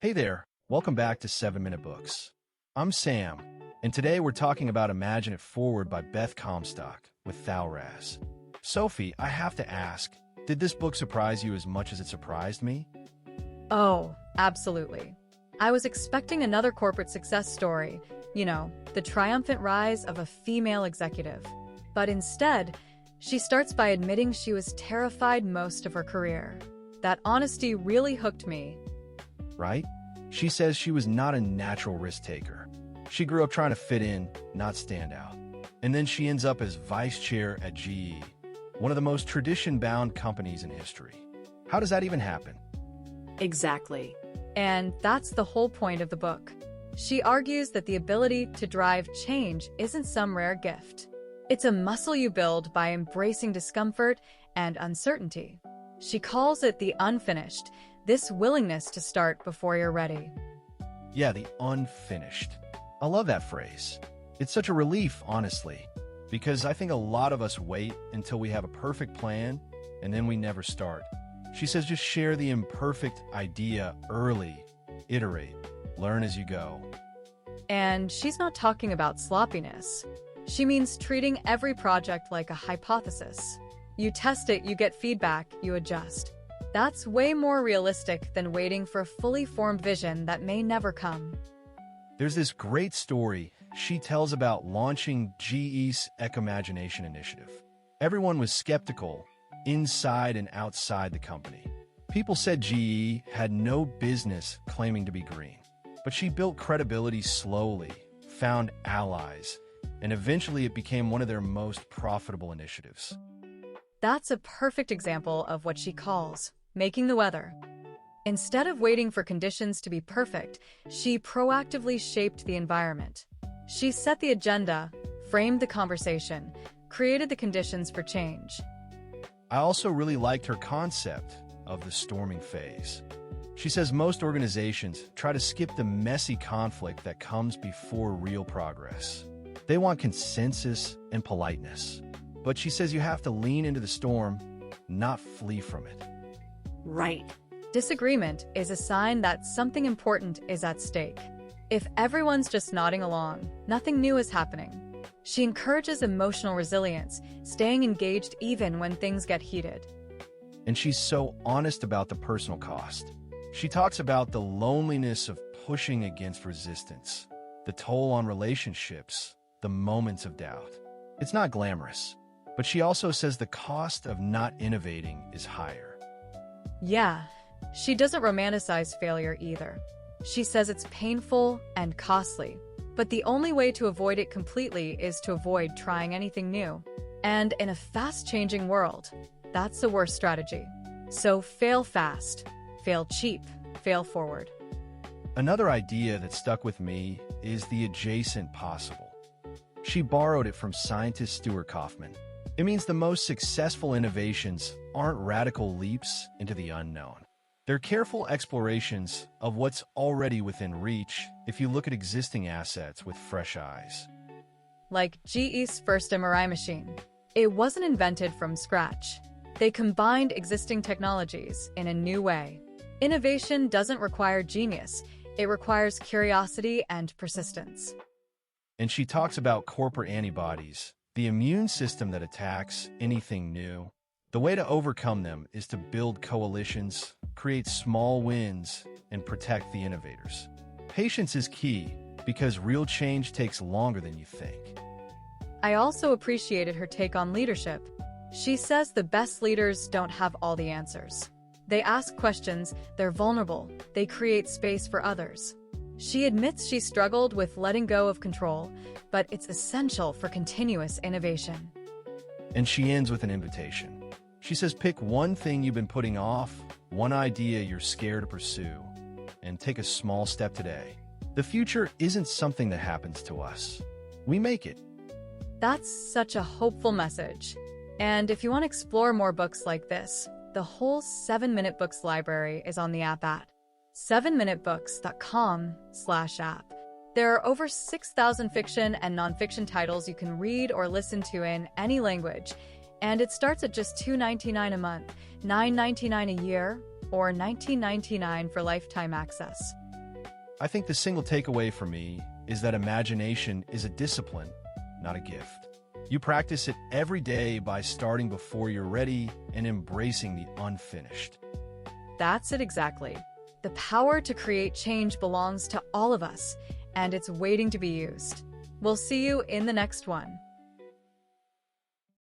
Hey there, welcome back to 7 Minute Books. I'm Sam, and today we're talking about Imagine It Forward by Beth Comstock with Thal Raz. Sophie, I have to ask, did this book surprise you as much as it surprised me? Oh, absolutely. I was expecting another corporate success story, the triumphant rise of a female executive. But instead, she starts by admitting she was terrified most of her career. That honesty really hooked me. Right? She says she was not a natural risk taker. She grew up trying to fit in, not stand out. And then she ends up as vice chair at GE, one of the most tradition-bound companies in history. How does that even happen? Exactly. And that's the whole point of the book. She argues that the ability to drive change isn't some rare gift. It's a muscle you build by embracing discomfort and uncertainty. She calls it the unfinished, this willingness to start before you're ready. Yeah, the unfinished. I love that phrase. It's such a relief, honestly, because I think a lot of us wait until we have a perfect plan and then we never start. She says just share the imperfect idea early, iterate, learn as you go. And she's not talking about sloppiness. She means treating every project like a hypothesis. You test it, you get feedback, you adjust. That's way more realistic than waiting for a fully formed vision that may never come. There's this great story she tells about launching GE's Ecomagination initiative. Everyone was skeptical, inside and outside the company. People said GE had no business claiming to be green. But she built credibility slowly, found allies, and eventually it became one of their most profitable initiatives. That's a perfect example of what she calls making the weather. Instead of waiting for conditions to be perfect, she proactively shaped the environment. She set the agenda, framed the conversation, created the conditions for change. I also really liked her concept of the storming phase. She says most organizations try to skip the messy conflict that comes before real progress. They want consensus and politeness. But she says you have to lean into the storm, not flee from it. Right. Disagreement is a sign that something important is at stake. If everyone's just nodding along, nothing new is happening. She encourages emotional resilience, staying engaged even when things get heated. And she's so honest about the personal cost. She talks about the loneliness of pushing against resistance, the toll on relationships, the moments of doubt. It's not glamorous, but she also says the cost of not innovating is higher. Yeah, she doesn't romanticize failure either. She says it's painful and costly, but the only way to avoid it completely is to avoid trying anything new. And in a fast-changing world, that's the worst strategy. So fail fast, fail cheap, fail forward. Another idea that stuck with me is the adjacent possible. She borrowed it from scientist Stuart Kauffman. It means the most successful innovations aren't radical leaps into the unknown. They're careful explorations of what's already within reach if you look at existing assets with fresh eyes. Like GE's first MRI machine. It wasn't invented from scratch. They combined existing technologies in a new way. Innovation doesn't require genius. It requires curiosity and persistence. And she talks about corporate antibodies, the immune system that attacks anything new. The way to overcome them is to build coalitions, create small wins, and protect the innovators. Patience is key because real change takes longer than you think. I also appreciated her take on leadership. She says the best leaders don't have all the answers. They ask questions, they're vulnerable, they create space for others. She admits she struggled with letting go of control, but it's essential for continuous innovation. And she ends with an invitation. She says pick one thing you've been putting off, one idea you're scared to pursue, and take a small step today. The future isn't something that happens to us. We make it. That's such a hopeful message. And if you want to explore more books like this, the whole 7-Minute Books library is on the app at 7minutebooks.com/app. There are over 6,000 fiction and nonfiction titles you can read or listen to in any language, and it starts at just $2.99 a month, $9.99 a year, or $19.99 for lifetime access. I think the single takeaway for me is that imagination is a discipline, not a gift. You practice it every day by starting before you're ready and embracing the unfinished. That's it exactly. The power to create change belongs to all of us, and it's waiting to be used. We'll see you in the next one.